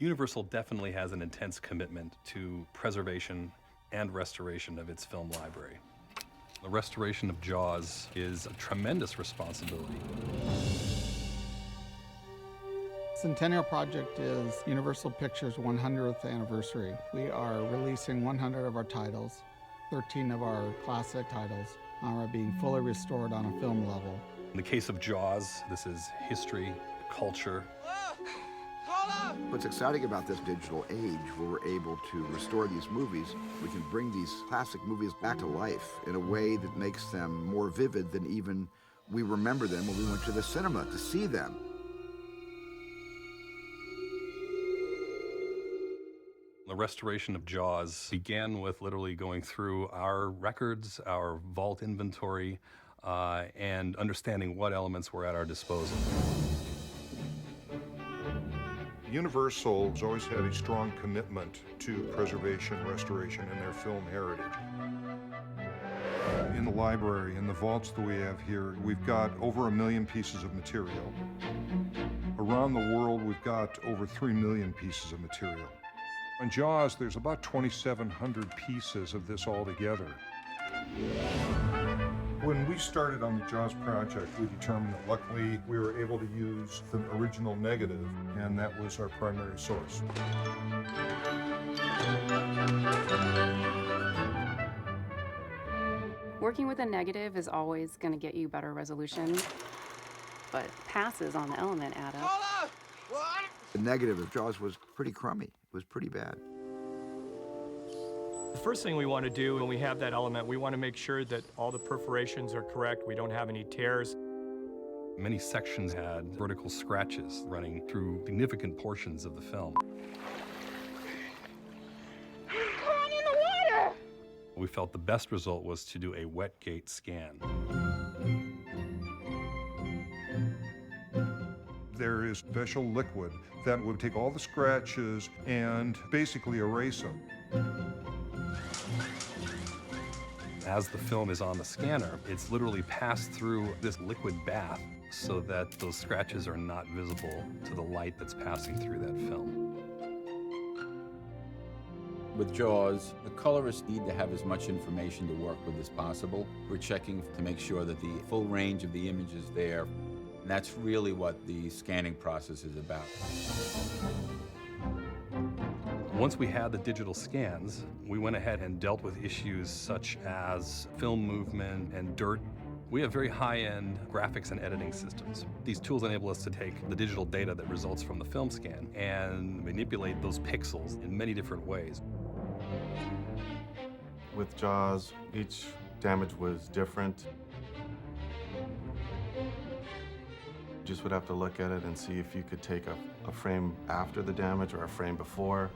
Universal definitely has an intense commitment to preservation and restoration of its film library. The restoration of Jaws is a tremendous responsibility. Centennial Project is Universal Pictures' 100th anniversary. We are releasing 100 of our titles. 13 of our classic titles are being fully restored on a film level. In the case of Jaws, this is history, culture. What's exciting about this digital age, where we're able to restore these movies, we can bring these classic movies back to life in a way that makes them more vivid than even we remember them when we went to the cinema to see them. The restoration of Jaws began with literally going through our records, our vault inventory, and understanding what elements were at our disposal. Universal has always had a strong commitment to preservation, restoration, and their film heritage. In the library, in the vaults that we have here, we've got over 1 million pieces of material. Around the world, we've got over 3 million pieces of material. On Jaws, there's about 2,700 pieces of this all together. When we started on the Jaws project, we determined that luckily we were able to use the original negative, and that was our primary source. Working with a negative is always going to get you better resolution, but passes on the element add up. The negative of Jaws was pretty crummy. It was pretty bad. The first thing we want to do when we have that element, we want to make sure that all the perforations are correct, we don't have any tears. Many sections had vertical scratches running through significant portions of the film. Come on in the water! We felt the best result was to do a wet gate scan. There is special liquid that would take all the scratches and basically erase them. As the film is on the scanner, it's literally passed through this liquid bath so that those scratches are not visible to the light that's passing through that film. With Jaws, the colorists need to have as much information to work with as possible. We're checking to make sure that the full range of the image is there. And that's really what the scanning process is about. Once we had the digital scans, we went ahead and dealt with issues such as film movement and dirt. We have very high-end graphics and editing systems. These tools enable us to take the digital data that results from the film scan and manipulate those pixels in many different ways. With Jaws, each damage was different. You just would have to look at it and see if you could take a frame after the damage or a frame before.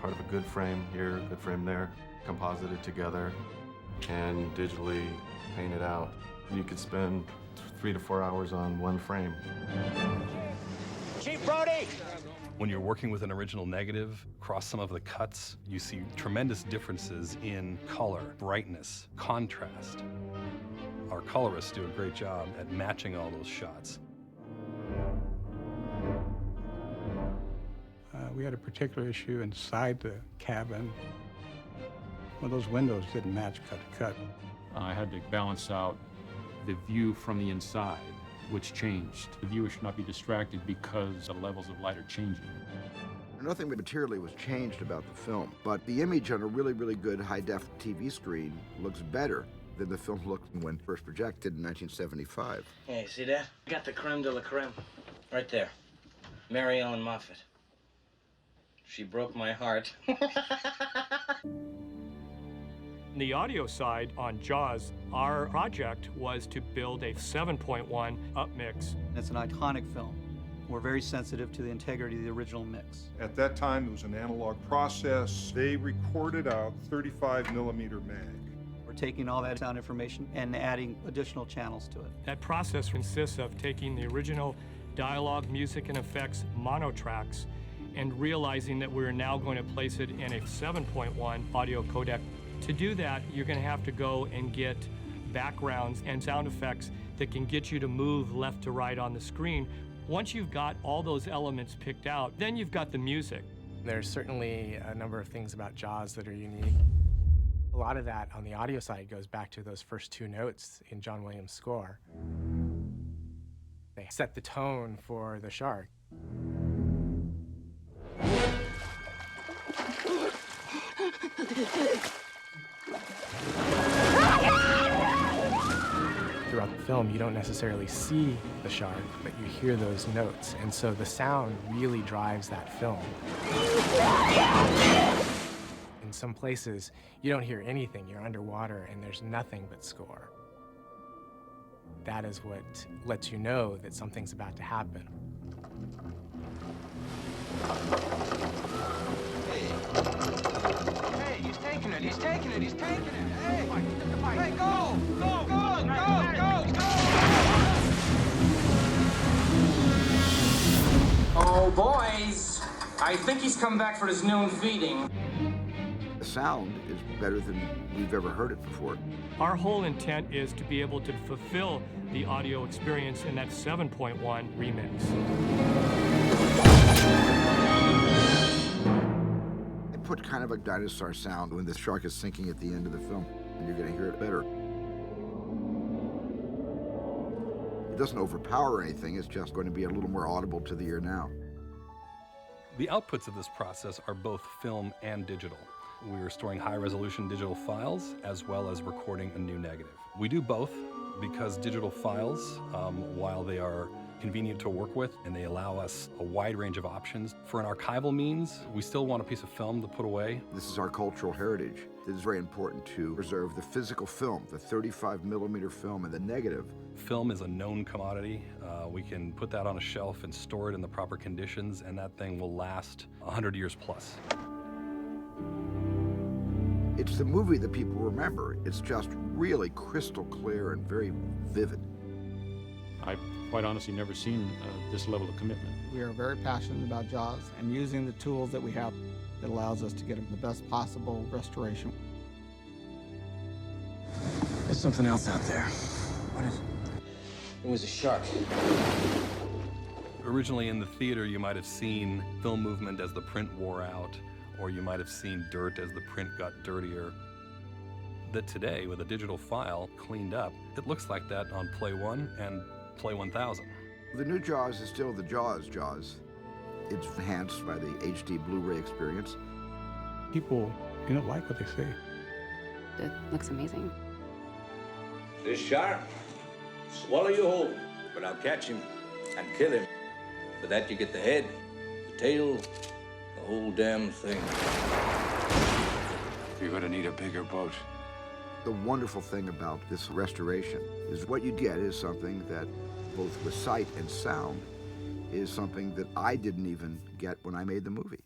Part of a good frame here, good frame there, composite it together, and digitally paint it out. You could spend 3 to 4 hours on one frame. Chief Brody! When you're working with an original negative, across some of the cuts, you see tremendous differences in color, brightness, contrast. Our colorists do a great job at matching all those shots. We had a particular issue inside the cabin. Well, those windows didn't match cut to cut. I had to balance out the view from the inside, which changed. The viewer should not be distracted because the levels of light are changing. Nothing materially was changed about the film, but the image on a really, really good high-def TV screen looks better than the film looked when first projected in 1975. Hey, see that? Got the creme de la creme. Right there. Mary Ellen Moffat. She broke my heart. The audio side on Jaws, our project was to build a 7.1 upmix. It's an iconic film. We're very sensitive to the integrity of the original mix. At that time, it was an analog process. They recorded out 35 millimeter mag. We're taking all that sound information and adding additional channels to it. That process consists of taking the original dialogue, music, and effects mono tracks and realizing that we're now going to place it in a 7.1 audio codec. To do that, you're going to have to go and get backgrounds and sound effects that can get you to move left to right on the screen Once you've got all those elements picked out, then you've got the music. There's certainly a number of things about Jaws that are unique. A lot of that on the audio side goes back to those first two notes in John Williams' score. They set the tone for the shark. Throughout the film, you don't necessarily see the shark, but you hear those notes, and so the sound really drives that film. In some places, you don't hear anything, you're underwater, and there's nothing but score. That is what lets you know that something's about to happen. Hey, he's taking it, he's taking it, he's taking it. Hey, hey, go, go, go, go, go, go. Oh, boys, I think he's come back for his noon feeding. The sound is better than we've ever heard it before. Our whole intent is to be able to fulfill the audio experience in that 7.1 remix. They put kind of a dinosaur sound when the shark is sinking at the end of the film, and you're going to hear it better. It doesn't overpower anything, it's just going to be a little more audible to the ear now. The outputs of this process are both film and digital. We are storing high-resolution digital files as well as recording a new negative. We do both because digital files, while they are convenient to work with and they allow us a wide range of options, for an archival means, we still want a piece of film to put away. This is our cultural heritage. It is very important to preserve the physical film, the 35mm film and the negative. Film is a known commodity. We can put that on a shelf and store it in the proper conditions, and that thing will last 100 years plus. It's the movie that people remember. It's just really crystal clear and very vivid. I've quite honestly never seen this level of commitment. We are very passionate about Jaws and using the tools that we have that allows us to get the best possible restoration. There's something else out there. What is it? It was a shark. Originally in the theater, you might have seen film movement as the print wore out, or you might have seen dirt as the print got dirtier. That today, with a digital file cleaned up, it looks like that on Play 1 and Play 1000. The new Jaws is still the Jaws. It's enhanced by the HD Blu-ray experience. People, like what they see. It looks amazing. This shark, swallow you whole, but I'll catch him and kill him. For that you get the head, the tail, the whole damn thing. You're gonna need a bigger boat. The wonderful thing about this restoration is what you get is something that, both with sight and sound, is something that I didn't even get when I made the movie.